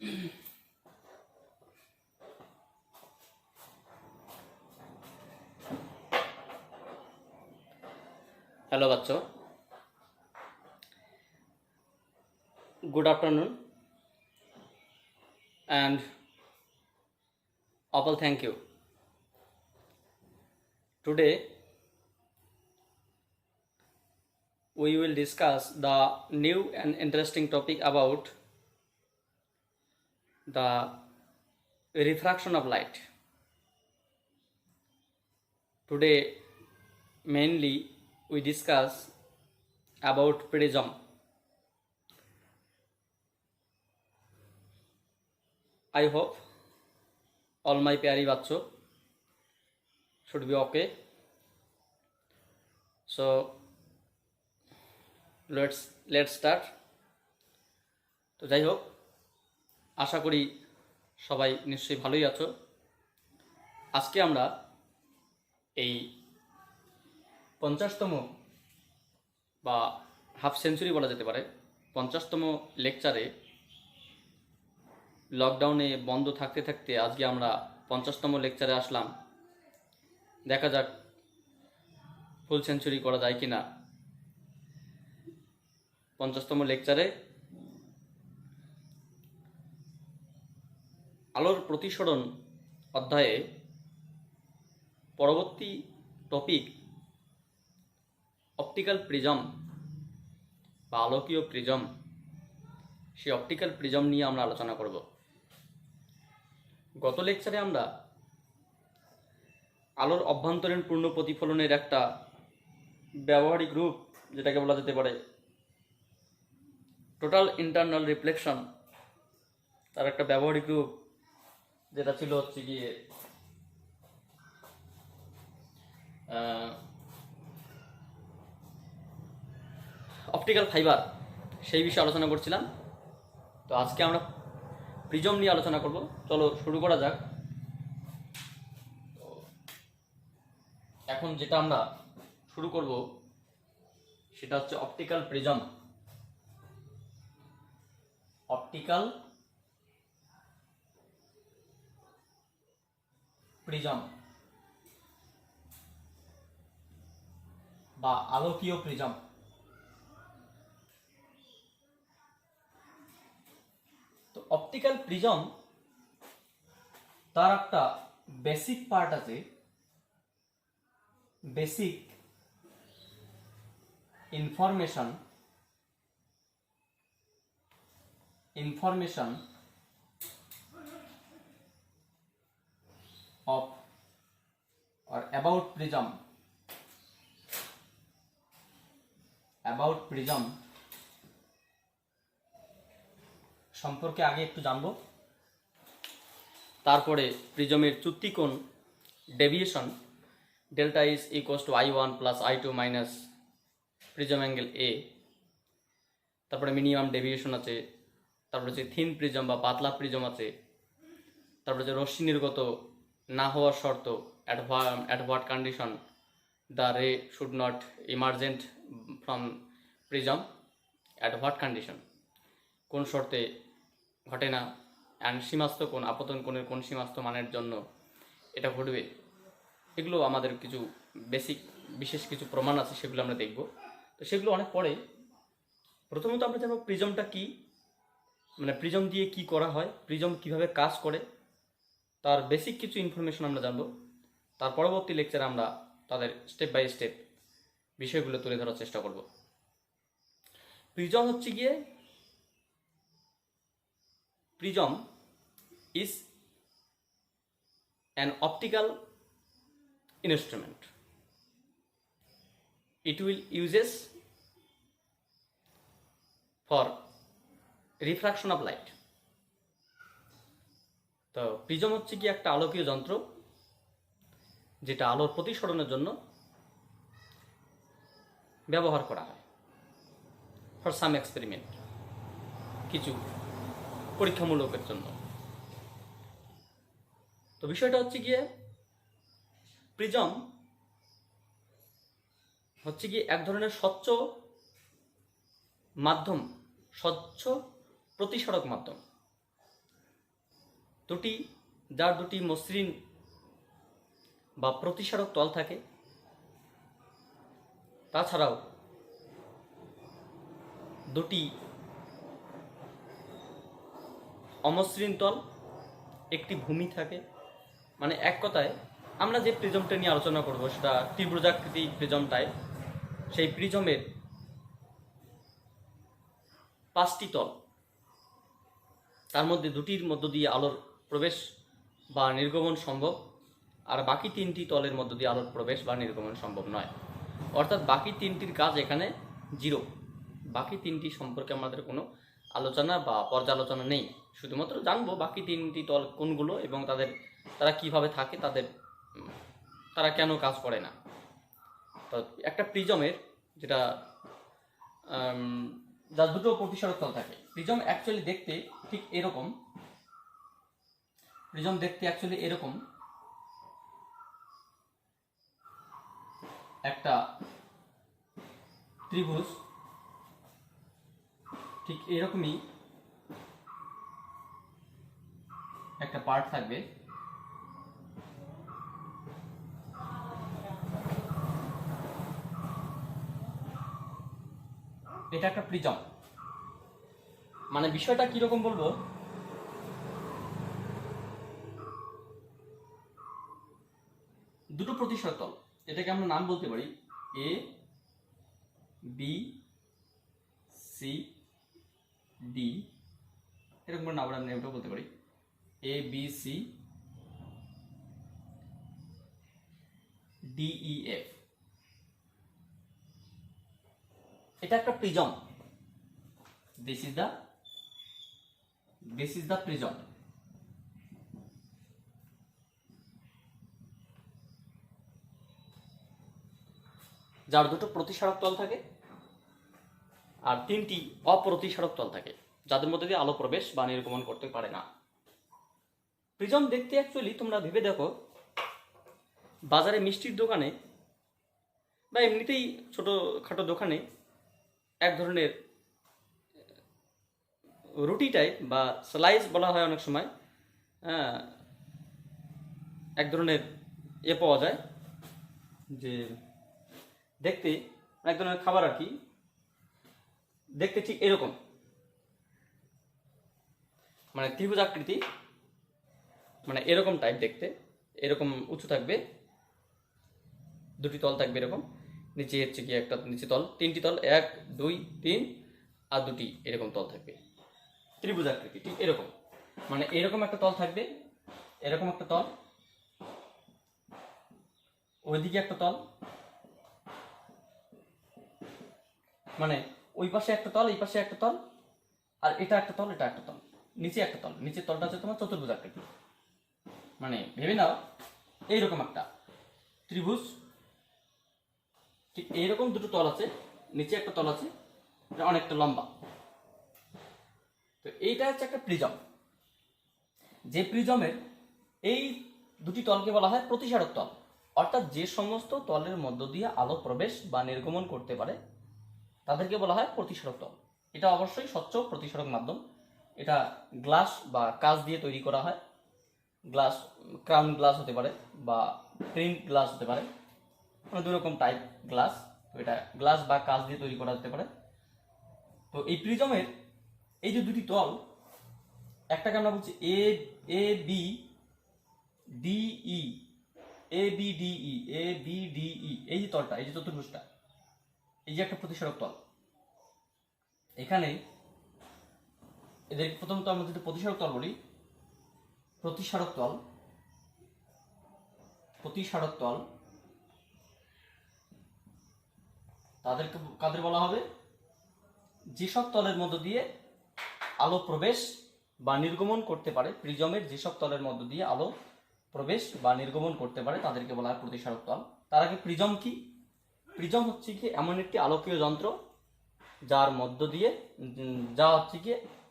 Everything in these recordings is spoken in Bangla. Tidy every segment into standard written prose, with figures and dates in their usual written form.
हेलो बच्चों, good afternoon and Apple, thank you. Today we will discuss the new and interesting topic about the refraction of light. Today mainly we discuss about prism. I hope all my pyari bachcho should be okay. So let's start. তো যাই হোক, আশা করি সবাই নিশ্চয়ই ভালোই আছো। আজকে আমরা এই 50তম বা হাফ সেঞ্চুরি বলা যেতে পারে 50তম লেকচারে, লকডাউনে বন্ধ থাকতে থাকতে আজকে আমরা 50তম লেকচারে আসলাম। দেখা যাক ফুল সেঞ্চুরি করা যায় কি না। 50তম লেকচারে আলোর প্রতিসরণ অধ্যায়ে পরবর্তী টপিক অপটিক্যাল প্রিজম বা আলোকীয় প্রিজম, সেই অপটিক্যাল প্রিজম নিয়ে আমরা আলোচনা করব। গত লেকচারে আমরা আলোর অভ্যন্তরীণ পূর্ণ প্রতিফলনের একটা ব্যবহারিক রূপ, যেটাকে বলা যেতে পারে টোটাল ইন্টারনাল রিফ্লেকশন, তার একটা ব্যবহারিক রূপ যেটা ছিল হচ্ছে গিয়ে অপটিক্যাল ফাইবার, সেই বিষয়ে আলোচনা করছিলাম। তো আজকে আমরা প্রিজম নিয়ে আলোচনা করব। চলো শুরু করা যাক। এখন যেটা আমরা শুরু করব সেটা হচ্ছে অপটিক্যাল প্রিজম। অপটিক্যাল প্রিজম বা আলোকীয় প্রিজম। তো অপটিক্যাল প্রিজম তার একটা বেসিক পার্ট আছে, basic information of or about prism সম্পর্কে আগে একটু জানবো। তারপরে প্রিজমের চ্যুতিকোণ deviation delta is equals to I1 plus I2 minus prism angle A. তারপরে মিনিমাম ডেভিয়েশন আছে। তারপরে হচ্ছে থিন প্রিজম বা পাতলা প্রিজম আছে। তারপরে হচ্ছে রশ্মি নির্গত না হওয়ার শর্ত, at what condition the ray should not emergent from prism, at what condition, কোন শর্তে ঘটে না, অ্যান্ড সীমাস্ত কোণ, আপতন কোণের কোন সীমাস্ত মানের জন্য এটা ঘটবে। এগুলো আমাদের কিছু বিশেষ কিছু প্রমাণ আছে, সেগুলো আমরা দেখব। তো সেগুলো অনেক পরে। প্রথমত আমরা জানবো প্রিজমটা কি, মানে প্রিজম দিয়ে কি করা হয়, প্রিজম কিভাবে কাজ করে, তার বেসিক কিছু ইনফরমেশন আমরা জানবো। তার পরবর্তী লেকচারে আমরা তাদের স্টেপ বাই স্টেপ বিষয়গুলো তুলে ধরার চেষ্টা করব। প্রিজম হচ্ছে গিয়ে, prism is an optical instrument. It will uses for refraction of light. তো প্রিজম হচ্ছে কি একটা আলোকীয় যন্ত্র, যেটা আলোর প্রতিসরণের জন্য ব্যবহার করা হয় ফর সাম এক্সপেরিমেন্ট, কিছু পরীক্ষামূলকের জন্য। তো বিষয়টা হচ্ছে গিয়ে প্রিজম হচ্ছে কি এক ধরনের স্বচ্ছ মাধ্যম, স্বচ্ছ প্রতিসরক মাধ্যম। যার দুটি মসৃণ বা প্রতিসারক তল থাকে, তাছাড়াও দুটি অমসৃণ তল, একটি ভূমি থাকে। মানে এক কথায় আমরা যে প্রিজমটা নিয়ে আলোচনা করব সেটা ত্রিভুজাকৃতি প্রিজম টাইপ। সেই প্রিজমের 5টি তল, তার মধ্যে দুটির মধ্য দিয়ে আলোর প্রবেশ বা নির্গমন সম্ভব, আর বাকি 3টি তলের মধ্য দিয়ে আলোর প্রবেশ বা নির্গমন সম্ভব নয়। অর্থাৎ বাকি 3টির কাজ এখানে জিরো। বাকি 3টি সম্পর্কে আমাদের কোনো আলোচনা বা পর্যালোচনা নেই। শুধুমাত্র জানবো বাকি 3টি তল কোনগুলো এবং তারা কিভাবে থাকে, তারা কেন কাজ করে না। তো একটা প্রিজমের যার দুটো প্রতিসারক তল থাকে, প্রিজম অ্যাকচুয়ালি দেখতে ঠিক এরকম। প্রিজম দেখতে অ্যাকচুয়ালি এরকম, একটা ত্রিভুজ ঠিক এরকমই একটা পার্ট থাকবে। এটা একটা প্রিজম। মানে বিষয়টা কিরকম বলবো, দুটো প্রতিসারক তল, এটাকে আমরা নাম বলতে পারি এ বি সি ডি, এরকম নাম আমরা নেমটাও বলতে পারি A B C D E F. এটা একটা প্রিজম। This is the prism. যার দুটো প্রতিসারক তল থাকে আর 3টি অপ্রতিসারক তল থাকে, যাদের মধ্যে দিয়ে আলো প্রবেশ বা নির্গমন করতে পারে না। প্রিজম দেখতে অ্যাকচুয়ালি তোমরা ভেবে দেখো, বাজারে মিষ্টির দোকানে বা এমনিতেই ছোটোখাটো দোকানে এক ধরনের রুটি টাইপ বা স্লাইস বলা হয় অনেক সময়, এক ধরনের পাওয়া যায় যে দেখতে এক ধরনের খাবার আর কি, দেখতে ঠিক এরকম, মানে ত্রিভুজ আকৃতি, মানে এরকম টাইপ দেখতে, এরকম উঁচু থাকবে, দুটি তল থাকবে এরকম, নিচে হচ্ছে কি একটা নিচে তল, 3টি তল, 1 2 3 আর দুটি এরকম তল থাকবে, ত্রিভুজ আকৃতি ঠিক এরকম। মানে এরকম একটা তল থাকবে, এরকম একটা তল, ওইদিকে একটা তল, মানে ওই পাশে একটা তল, এই পাশে একটা তল, আর এটা একটা তল, এটা একটা তল, নিচে একটা তল, নিচের তলটা হচ্ছে তোমার চতুর্ভুজ আকৃতি। মানে ভেবে নাও এইরকম একটা ত্রিভুজ, ঠিক এইরকম দুটো তল আছে, নিচে একটা তল আছে, এটা অনেকটা লম্বা। তো এইটা হচ্ছে একটা প্রিজম। যে প্রিজমের এই দুটি তলকে বলা হয় প্রতিসারক তল। অর্থাৎ যে সমস্ত তলের মধ্য দিয়ে আলো প্রবেশ বা নির্গমন করতে পারে তাদেরকে বলা হয় প্রতিসারক তল। এটা অবশ্যই স্বচ্ছ প্রতিসারক মাধ্যম। এটা গ্লাস বা কাঁচ দিয়ে তৈরি করা হয়। গ্লাস, ক্রাউন গ্লাস হতে পারে বা প্রিন্ট গ্লাস হতে পারে, মানে দুই রকম টাইপ গ্লাস। তো এটা গ্লাস বা কাঁচ দিয়ে তৈরি করা যেতে পারে। তো এই প্রিজমের এই যে দুটি তল, একটাকে আমরা বলছি A B DE, A B DE, A B DE, এই যে তলটা, এই যে চতুর্ভুজটা, এই যে একটা প্রতিসারক তল। এখানে এদের প্রথমত আমরা যদি প্রতিসারক তল বলি, প্রতিসারক তল কাদের বলা হবে, যেসব তলের মধ্য দিয়ে আলো প্রবেশ বা নির্গমন করতে পারে, প্রিজমের যেসব তলের মধ্য দিয়ে আলো প্রবেশ বা নির্গমন করতে পারে তাদেরকে বলা হয় প্রতিসারক তল। তার আগে প্রিজম কি? প্রিজম হচ্ছে কি এমন একটি আলোকীয় যন্ত্র যার মধ্য দিয়ে যা হচ্ছে কি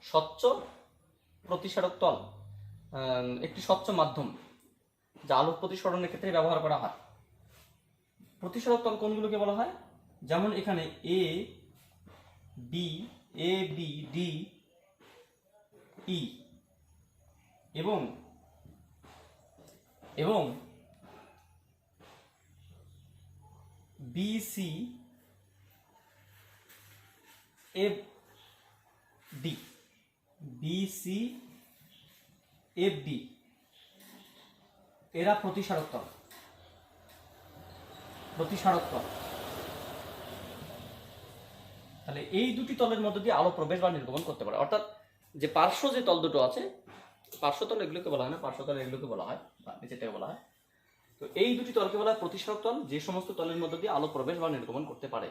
স্বচ্ছ প্রতিসারক তল, একটি স্বচ্ছ মাধ্যম যা আলোক প্রতিসরণের ক্ষেত্রে ব্যবহার করা হয়। প্রতিসারক তল কোনগুলোকে বলা হয়? যেমন এখানে এ বি ডি ই এবং এবং BC F D, BC F D এরা প্রতিসারক তল। তাহলে এই দুটি তলের মধ্যে দিয়ে আলো প্রবেশ বা নির্গমন করতে পারে। অর্থাৎ যে পার্শ্ব যে তল দুটো আছে, পার্শ্বতল এগুলোকে বলা হয় না, পার্শ্বতল এগুলোকে বলা হয় বা নিচেটাকে বলা হয়। তো এই দুটি তলকে বলা হয় প্রতিসারক তল, যে সমস্ত তলের মধ্যে দিয়ে আলো প্রবেশ বা নির্গমন করতে পারে।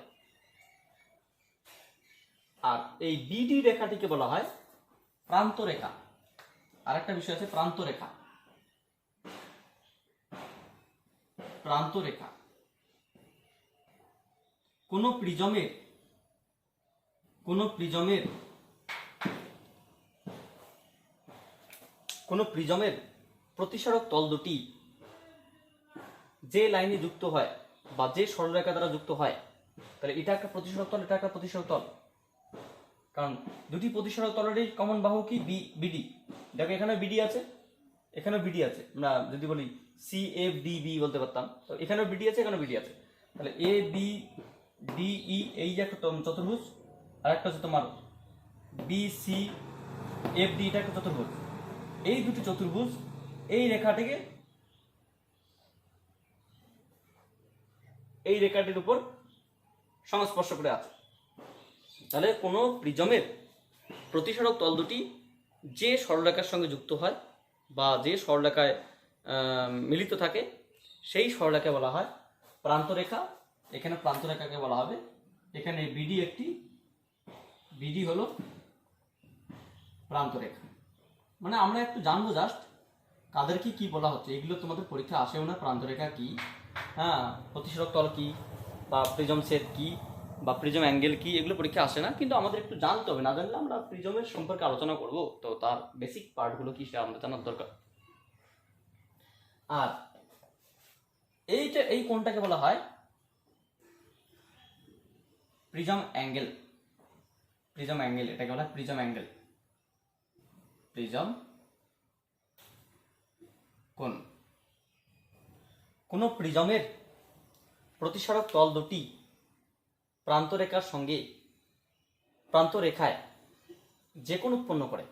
আর এই বিডি রেখাটিকে বলা হয় প্রান্ত রেখা। আরেকটা বিষয় আছে প্রান্ত রেখা। প্রান্ত রেখা কোন প্রিজমের প্রতিসারক তল দুটি যে লাইনে যুক্ত হয় বা যে সরলরেখা দ্বারা যুক্ত হয়, তাহলে এটা একটা প্রতিসারক তল, এটা একটা প্রতিসারক তল। কারণ দুটি প্রতিসারক তলেরই কমন বাহু কি, বিডি। দেখো এখানে বিডি আছে, এখানেও বিডি আছে। আমরা যদি বলি সি এফ ডি বি বলতে পারতাম, তো এখানেও বিডি আছে, এখানেও বিডি আছে। তাহলে এ বি ডি ই এই যে একটা চতুর্ভুজ, আর একটা হচ্ছে তোমার বি সি এফ ডি, এটা একটা চতুর্ভুজ। এই দুটি চতুর্ভুজ এই রেখাটির উপর সংস্পর্শ করে আছে। তাহলে কোনো প্রিজমের প্রতিসারক তল দুটি যে সরলরেখার সঙ্গে যুক্ত হয় বা যে সরলরেখায় মিলিত থাকে, সেই সরলরেখা বলা হয় প্রান্তরেখা। এখানে প্রান্তরেখাকে বলা হবে, এখানে বিডি হলো প্রান্তরেখা। মানে আমরা একটু জানবো জাস্ট কাদেরকে কি বলা হচ্ছে। এগুলো তোমাদের পরীক্ষা আসেও না, প্রান্তরেখা কি, হ্যাঁ, প্রতিসারক তল কি, বা প্রিজম সেট কি, বা প্রিজম অ্যাঙ্গেল কি, এগুলো পরীক্ষা আসে না। কিন্তু আমাদের একটু জানতে হবে, না জানলে আমরা প্রিজমের সম্পর্কে আলোচনা করব, তো তার বেসিক পার্টগুলো কি সেটা আমাদের জানার দরকার। আর এই কোণটাকে বলা হয় প্রিজম অ্যাঙ্গেল। এটাকে বলা হয় প্রিজম অ্যাঙ্গেল, প্রিজম কোণ। কোন প্রিজমের প্রতিসারক তল দুটি প্রান্তরেখায় যে কোণ উৎপন্ন করে।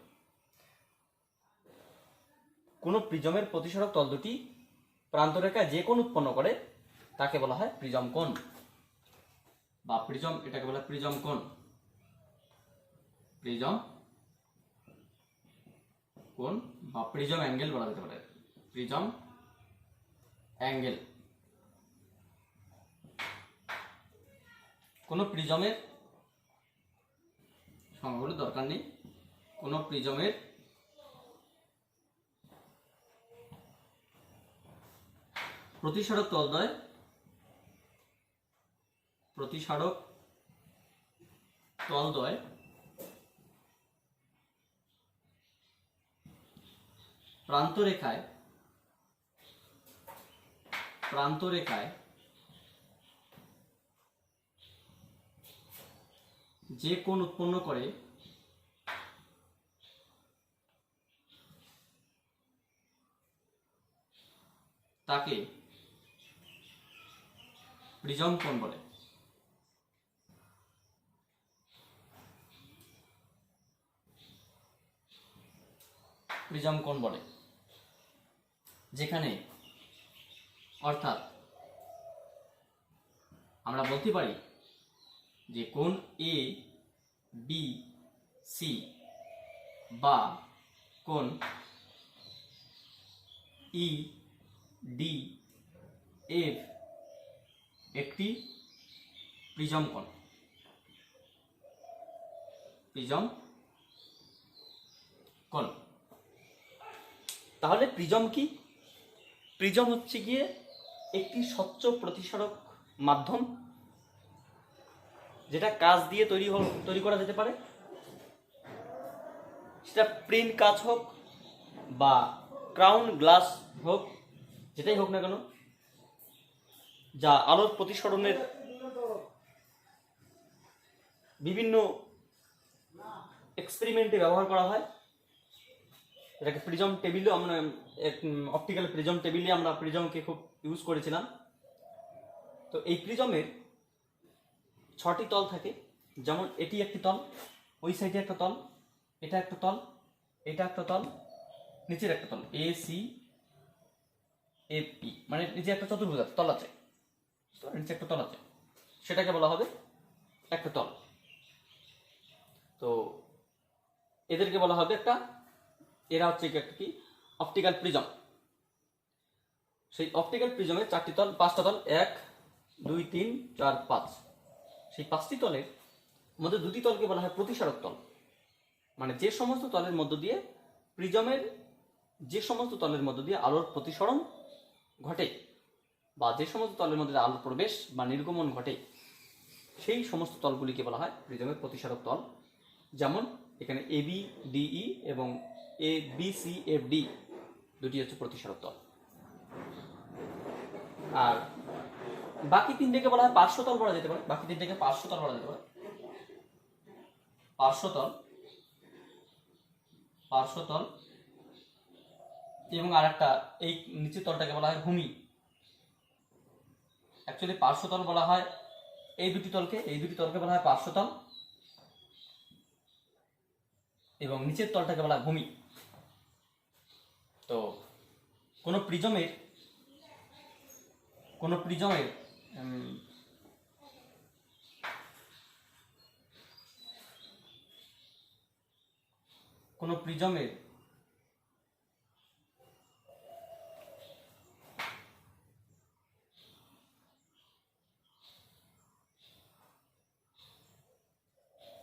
কোন প্রিজমের প্রতিসারক তল দুটি প্রান্তরেখায় যে কোণ উৎপন্ন করে তাকে বলা হয় প্রিজম কোণ বা প্রিজম, এটাকে বলা হয় প্রিজম কোণ। প্রিজম কোণ বা প্রিজম অ্যাঙ্গেল বলা যেতে পারে, প্রিজম অ্যাঙ্গেল। কোন প্রিজমের সংজ্ঞাগুলো দরকার নেই। কোন প্রিজমের প্রতিসারক তলদ্বয় প্রান্তরেখায় যে কোণ উৎপন্ন করে তাকে প্রিজম কোণ বলে। প্রিজম কোণ বলে যেখানে, অর্থাৎ আমরা বলতে পারি যে কোণ এ বি সি বা কোণ ই ডি এফ একটি প্রিজম কোণ। তাহলে প্রিজম কি? প্রিজম হচ্ছে গিয়ে একটি স্বচ্ছ প্রতিসারক মাধ্যম, যেটা কাঁচ দিয়ে তৈরি করা যেতে পারে। সেটা প্রিন্ট কাঁচ হোক বা ক্রাউন গ্লাস হোক, যেটাই হোক না কেন, যা আলোর প্রতিসরণের বিভিন্ন এক্সপেরিমেন্টে ব্যবহার করা হয়। এটাকে প্রিজম টেবিলও আমরা অপটিক্যাল প্রিজম টেবিলে আমরা প্রিজমকে খুব ইউজ করেছিলাম। তো এই প্রিজমের 6টি তল থাকে, যেমন এটি একটি তল, ওই সাইডে একটা তল, এটা একটা তল, এটা একটা তল, নিচের একটা তল, এ সি এফ ই, মানে নিচে একটা চতুর্ভুজ তল আছে, নিচে একটা তল আছে, সেটাকে বলা হবে একটা তল। তো এদেরকে বলা হবে এরা হচ্ছে কি অপটিক্যাল প্রিজম। সেই অপটিক্যাল প্রিজমের 4টি তল, 5টা তল, 1 2 3 4 5। সেই 5টি তলের মধ্যে 2টি তলকে বলা হয় প্রতিসারক তল। মানে যে সমস্ত তলের মধ্য দিয়ে প্রিজমের আলোর প্রতিসরণ ঘটে, বা যে সমস্ত তলের মধ্যে আলোর প্রবেশ বা নির্গমন ঘটে, সেই সমস্ত তলগুলিকে বলা হয় প্রিজমের প্রতিসারক তল। যেমন এখানে এ বি ডি ই এবং এ বি সি এফ ডি দুটি হচ্ছে প্রতিসারক তল। আর বাকি 3টেকে বলা হয় পার্শ্বতল বলা যেতে পারে। পার্শ্বতল এবং আরেকটা এই নিচের তলটাকে বলা হয় ভূমি। অ্যাকচুয়ালি পার্শ্বতল বলা হয় এই দুটি তলকে বলা হয় পার্শ্বতল, এবং নিচের তলটাকে বলা হয় ভূমি। তো কোনো প্রিজমের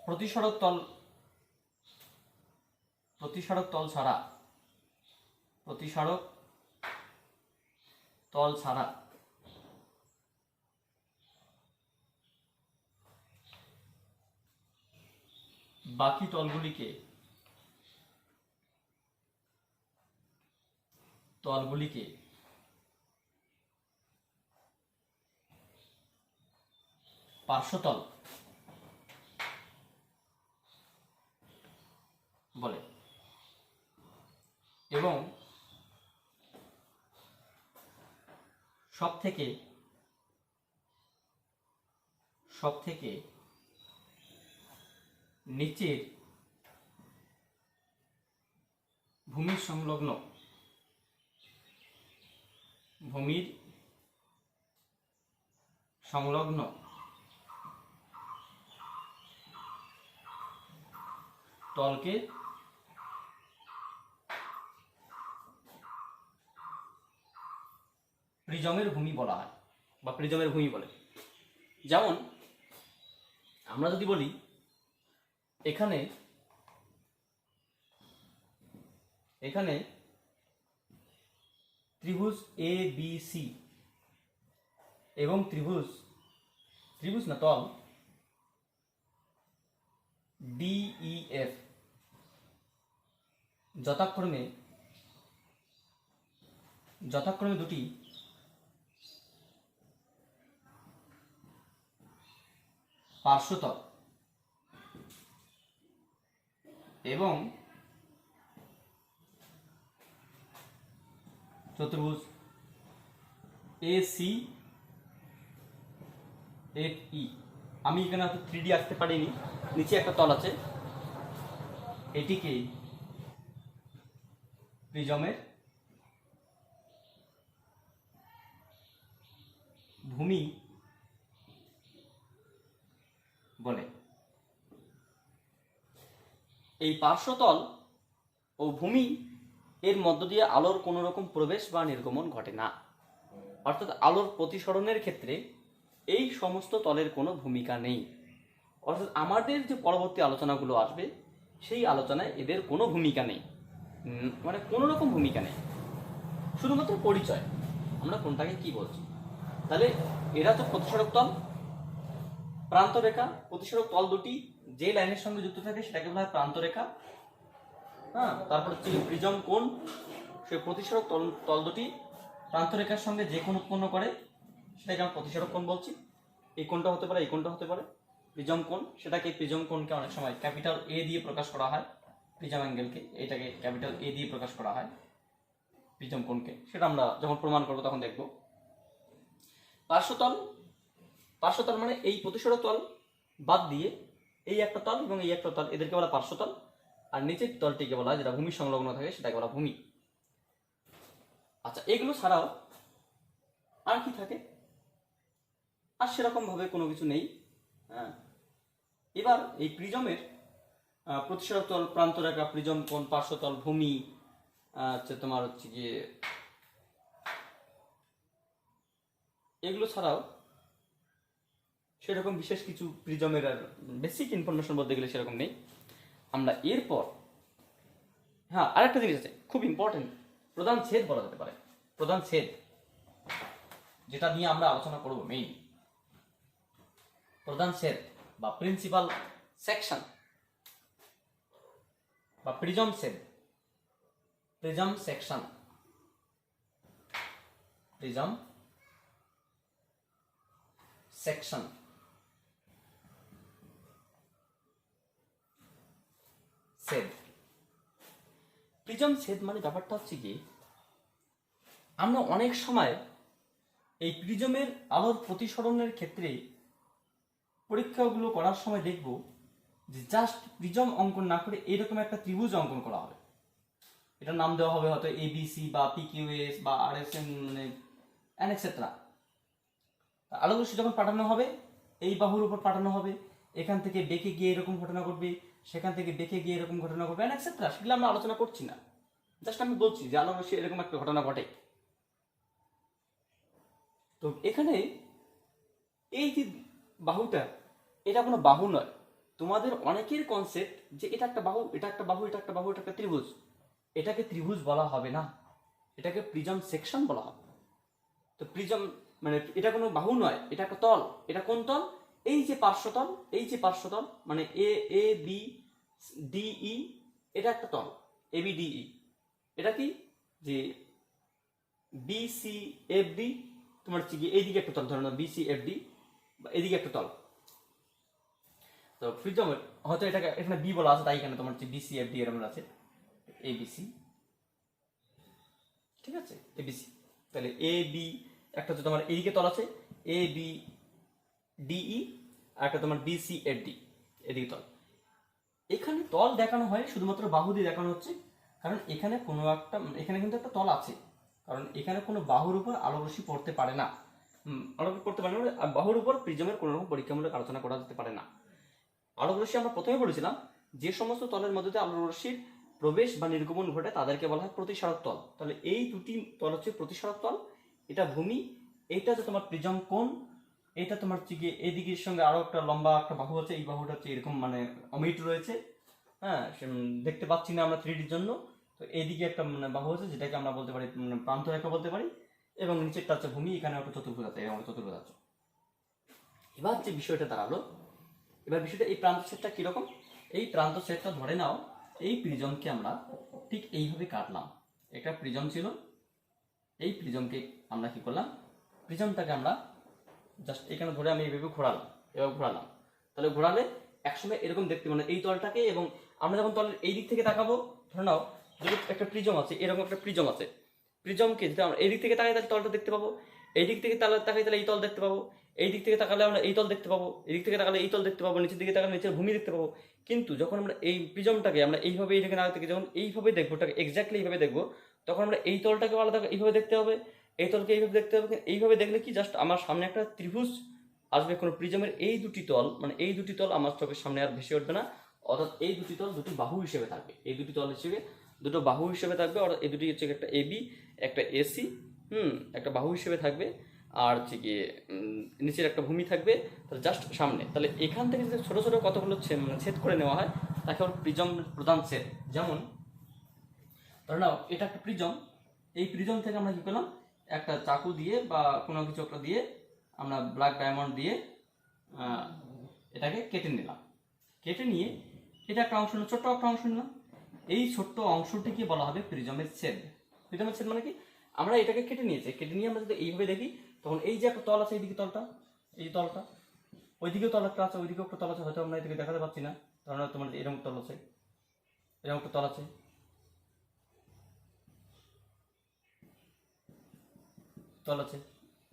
প্রতিসারক তল ছাড়া বাকি তলগুলিকে পার্শ্বতল বলে। এবং সব থেকে নিচের ভূমির সংলগ্ন তলকে প্রিজমের ভূমি বলা হয় বা প্রিজমের ভূমি বলে। যেমন আমরা যদি বলি এখানে ত্রিভুজ এ বি সি এবং ত্রিভুজ না তল ডি ই এফ যথাক্রমে দুটি পার্শ্বতল এবং চতুর্ভুজ এ সি এফ ই। আমি এখানে 3D আঁকতে পারিনি, নিচে একটা তল আছে, এটিকে প্রিজমের ভূমি বলে। এই পার্শ্বতল ও ভূমি এর মধ্য দিয়ে আলোর কোনো রকম প্রবেশ বা নির্গমন ঘটে না, অর্থাৎ আলোর প্রতিসরণের ক্ষেত্রে এই সমস্ত তলের কোনো ভূমিকা নেই। অর্থাৎ আমাদের যে পরবর্তী আলোচনাগুলো আসবে সেই আলোচনায় এদের কোনো ভূমিকা নেই, মানে কোনো রকম ভূমিকা নেই, শুধুমাত্র পরিচয় আমরা কোনটাকে কি বলছি। তাহলে এরা তো প্রতিসারক তল, প্রান্তরেখা। প্রতিসারক তল দুটি যে লাইনের সঙ্গে যুক্ত থাকে সেটাকে বলা হয় প্রান্তরেখা। হ্যাঁ, তারপর হচ্ছে প্রিজম কোণ। সেই প্রতিসারক তল দুটি প্রান্তরেখার সঙ্গে যে কোণ উৎপন্ন করে সেটাকে আমরা প্রতিসারক কোণ বলছি। এই কোণটা হতে পারে, এই কোণটা হতে পারে প্রিজম কোণ। সেটাকে প্রিজম কোণকে অনেক সময় ক্যাপিটাল এ দিয়ে প্রকাশ করা হয়। প্রিজম অ্যাঙ্গেলকে, এটাকে ক্যাপিটাল এ দিয়ে প্রকাশ করা হয় প্রিজম কোণকে, সেটা আমরা যখন প্রমাণ করবো তখন দেখব। পার্শ্বতল, পার্শ্বতল মানে এই প্রতিসরক তল বাদ দিয়ে এই একটা তল এবং এই একটা তল, এদেরকে বলা পার্শ্বতল। আর নিচের তলটিকে বলা হয়, যেটা ভূমি সংলগ্ন থাকে, সেটাকে বলা ভূমি। আচ্ছা, এগুলো ছাড়াও আর কি থাকে? আর সেরকম ভাবে কোনো কিছু নেই। এবার এই প্রিজমের প্রতিসরক তল, প্রান্তরেখা, প্রিজম কোণ, পার্শ্বতল, ভূমি, তোমার হচ্ছে গিয়ে এগুলো ছাড়াও সেরকম বিশেষ কিছু প্রিজমের আর বেসিক ইনফরমেশন বলতে গেলে সেরকম নেই। আমরা এরপর আরেকটা জিনিস আছে খুব ইম্পর্টেন্ট, প্রধান ছেদ বলা যেতে পারে। প্রধান ছেদ, যেটা নিয়ে আমরা আলোচনা করব মেইন, প্রধান ছেদ বা প্রিন্সিপাল সেকশন বা প্রিজম ছেদ, প্রিজম সেকশন, প্রিজম সেকশন। ছেদ, প্রিজম ছেদ মানে ব্যাপারটা হচ্ছে কি, আমরা অনেক সময় এই প্রিজমের আলোর প্রতিসরণের ক্ষেত্রে পরীক্ষাগুলো করার সময় দেখব যে জাস্ট প্রিজম অঙ্কন না করে এরকম একটা ত্রিভুজ অঙ্কন করা হবে। এটার নাম দেওয়া হবে হয়তো এবিসি বা পিকিউএস বা আরএসএম, মানে এটসেট্রা। আলোক রশ্মি যখন পাঠানো হবে, এই বাহুর উপর পাঠানো হবে, এখান থেকে বেঁকে গিয়ে এরকম ঘটনা ঘটবে, সেখান থেকে বেঁকে গিয়ে এরকম ঘটনা ঘটবে, এটসেট্রা। সেগুলো আমরা আলোচনা করছি না, জাস্ট আমি বলছি যে আলোক রশ্মি এরকম একটা ঘটনা ঘটে। তো এখানে এই যে বাহুটা, এটা কোনো বাহু নয়। তোমাদের অনেকের কনসেপ্ট যে এটা একটা বাহু, এটা একটা বাহু, এটা একটা বাহু, এটা একটা ত্রিভুজ। এটাকে ত্রিভুজ বলা হবে না, এটাকে প্রিজম সেকশন বলা হবে। তো প্রিজম মানে এটা কোনো বাহু নয়, এটা একটা তল। এটা কোন তল? এই যে পার্শ্বতল, এই যে পার্শ্বতল মানে এ এ বি ডিই, এটা একটা তল এ বি ডিই। এটা কি যে বি সি এফ ডি, তোমার হচ্ছে কি এইদিকে একটা তল, ধরো না বি সি এফ ডি, বা এদিকে একটা তল। তো প্রিজমের হয়তো এটাকে এখানে বি বলা আছে, তাই এখানে তোমার হচ্ছে বিসি এফ ডি এরকম আছে, এবিসি, ঠিক আছে, এবিসি। তাহলে এ বি একটা হচ্ছে তোমার এইদিকে তল আছে এ বি ডিই, আর একটা তোমার বিসি এফ ডি এদিকে তল। এখানে তল দেখানো হয় শুধুমাত্র বাহু দিয়ে দেখানো হচ্ছে, কারণ এখানে কোনো একটা, এখানে কিন্তু একটা তল আছে, কারণ এখানে কোনো বাহুর উপর আলো রশ্মি পড়তে পারে না। আলোক পড়তে পারে না, বাহুর উপর প্রিজমের কোনো রকম পরীক্ষামূলক আলোচনা করা যেতে পারে না। আলোক রশ্মি আমরা প্রথমে বলেছিলাম যে সমস্ত তলের মধ্যে আলোক রশ্মির প্রবেশ বা নির্গমন ঘটে তাদেরকে বলা হয় প্রতিসারক তল। তাহলে এই দুটি তল হচ্ছে প্রতিসারক তল, এটা ভূমি, এইটা হচ্ছে তোমার প্রিজম কোণ, এটা তোমার হচ্ছে গিয়ে এদিকের সঙ্গে আরো একটা লম্বা একটা বাহু আছে, এই বাহুটা হচ্ছে এরকম মানে অমিট রয়েছে, দেখতে পাচ্ছি না আমরা 3Dর জন্য। তো এইদিকে একটা মানে বাহু আছে, যেটাকে আমরা বলতে পারি প্রান্তরেখা বলতে পারি, এবং নিচেরটা হচ্ছে ভূমি, এখানে একটা চতুর্ভুজ আছে, এরকম একটা চতুর্ভুজ আছে। এবার যে বিষয়টা দাঁড়ালো, এবার বিষয়টা এই প্রান্ত ছেদটা কিরকম? এই প্রান্ত ছেদটা ধরে নাও এই প্রিজমকে আমরা ঠিক এইভাবে কাটলাম। একটা প্রিজম ছিল, এই প্রিজমকে আমরা কি করলাম, প্রিজমটাকে আমরা জাস্ট এখানে ধরে আমি এইভাবে ঘোরালাম, এভাবে ঘোরালাম। তাহলে ঘোরালে একসময় এরকম দেখতে, মানে এই তলটাকে, এবং আমরা যখন তলের এই দিক থেকে তাকাবো, ধরে নাও যদি একটা প্রিজম আছে, এরকম একটা প্রিজম আছে, প্রিজমকে যদি আমরা এই দিক থেকে তাকাই তাহলে তলটা দেখতে পাবো, এই দিক থেকে তাকাই তাহলে এই তল দেখতে পাবো, এই দিক থেকে তাকালে আমরা এই তল দেখতে পাবো, এই দিক থেকে তাকালে এই তল দেখতে পাবো, নিচের দিকে তাকালে নিচের ভূমি দেখতে পাবো। কিন্তু যখন আমরা এই প্রিজমটাকে আমরা এইভাবে এইটাকে না থেকে যখন এইভাবে দেখবো, ওটাকে এক্স্যাক্টলি এইভাবে দেখবো, তখন আমরা এই তলটাকে আলাদা এইভাবে দেখতে হবে, এই তলকে এইভাবে দেখতে হবে। এইভাবে দেখলে কি জাস্ট আমার সামনে একটা ত্রিভুজ আসবে, কোনো প্রিজমের এই দুটি তল, মানে এই দুটি তল আমার চোখের সামনে আর ভেসে উঠবে না, অর্থাৎ এই দুটি তল দুটি বাহু হিসেবে থাকবে, এই দুটি তল হিসেবে দুটো বাহু হিসেবে থাকবে, অর্থাৎ এই দুটি হচ্ছে একটা এবি একটা এসি, একটা বাহু হিসেবে থাকবে, আর হচ্ছে গিয়ে নিচের একটা ভূমি থাকবে, তাহলে জাস্ট সামনে। তাহলে এখান থেকে যদি ছোটো ছোটো কতগুলো ছেদ করে নেওয়া হয়, তাকে ওর প্রিজম প্রধান ছেদ। যেমন ধরে নাও এটা একটা প্রিজম, এই প্রিজম থেকে আমরা কি করলাম, একটা চাকু দিয়ে বা কোনো কিছু একটা দিয়ে আমরা ব্ল্যাক ডায়মন্ড দিয়ে এটাকে কেটে নিলাম। কেটে নিয়ে এটা একটা অংশ, ছোট্ট একটা অংশ নিলাম, এই ছোট্ট অংশটিকে বলা হবে প্রিজমের ছেদ। প্রিজমের ছেদ মানে কি, আমরা এটাকে কেটে নিয়েছি, কেটে নিয়ে আমরা যদি এইভাবে দেখি, তখন এই যে একটা তল আছে, এইদিকে তলটা, এই তলটা, ওইদিকেও তল একটা আছে, ওইদিকেও একটা তল আছে, হয়তো আমরা এদিকে দেখাতে পাচ্ছি না, ধরো তোমার এরকম তল আছে, এরকম একটা তল আছে, তল আছে,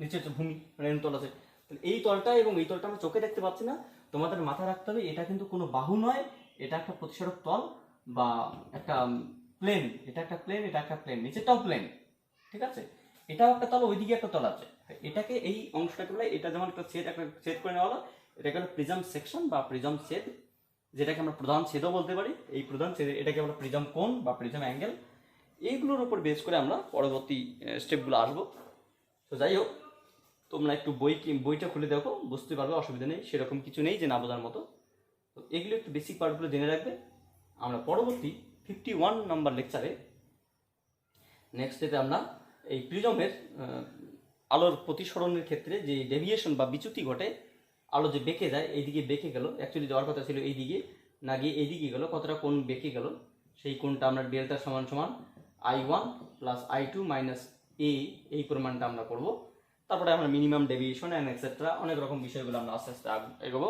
নিচে হচ্ছে ভূমি, মানে এরকম তল আছে। তাহলে এই তলটা এবং এই তলটা আমরা চোখে দেখতে পাচ্ছি না, তোমাদের মাথায় রাখতে হবে এটা কিন্তু কোনো বাহু নয়, এটা একটা প্রতিসরক তল বা একটা প্লেন, এটা একটা প্লেন, এটা একটা প্লেন, নিচেরটাও প্লেন, ঠিক আছে। এটাও একটা তল, ওইদিকে একটা তল আছে। এটাকে এই অংশটাকে বলে, এটা যেমন একটা ছেদ করে নেওয়া হলো, এটাকে হলো প্রিজম সেকশন বা প্রিজম ছেদ, যেটাকে আমরা প্রধান ছেদও বলতে পারি। এই প্রধান ছেদ এটাকে আমরা প্রিজম কোণ বা প্রিজম অ্যাঙ্গেল, এইগুলোর উপর বেস করে আমরা পরবর্তী স্টেপগুলো আসবো। তো যাই হোক, তোমরা একটু বইটা খুলে দেখো, বুঝতে পারবে, অসুবিধা নেই, সেরকম কিছু নেই যে না বোঝার মতো। তো এগুলো একটু বেসিক পার্টগুলো জেনে রাখবে। আমরা পরবর্তী 51 নম্বর লেকচারে নেক্সট স্টেপে আমরা এই প্রিজমের আলোর প্রতিসরণের ক্ষেত্রে যে ডেভিয়েশন বা বিচ্যুতি ঘটে, আলো যে বেঁকে যায়, এইদিকে বেঁকে গেল, অ্যাকচুয়ালি যাওয়ার কথা ছিল এইদিকে, না গিয়ে এইদিকে গেল, কতটা কোণ বেঁকে গেল, সেই কোণটা আমরা ডেল্টা সমান সমান I1 প্লাস I2 মাইনাস এ, এই পরিমাণটা আমরা করব। তারপরে আমরা মিনিমাম ডেভিয়েশন অ্যান্ড এক্সেট্রা অনেক রকম বিষয়গুলো আমরা আস্তে আস্তে এগোবো।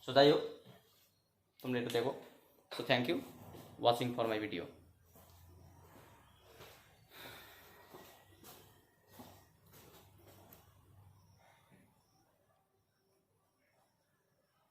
সো যাই হোক, তোমরা এটা দেখো। So thank you watching for my video.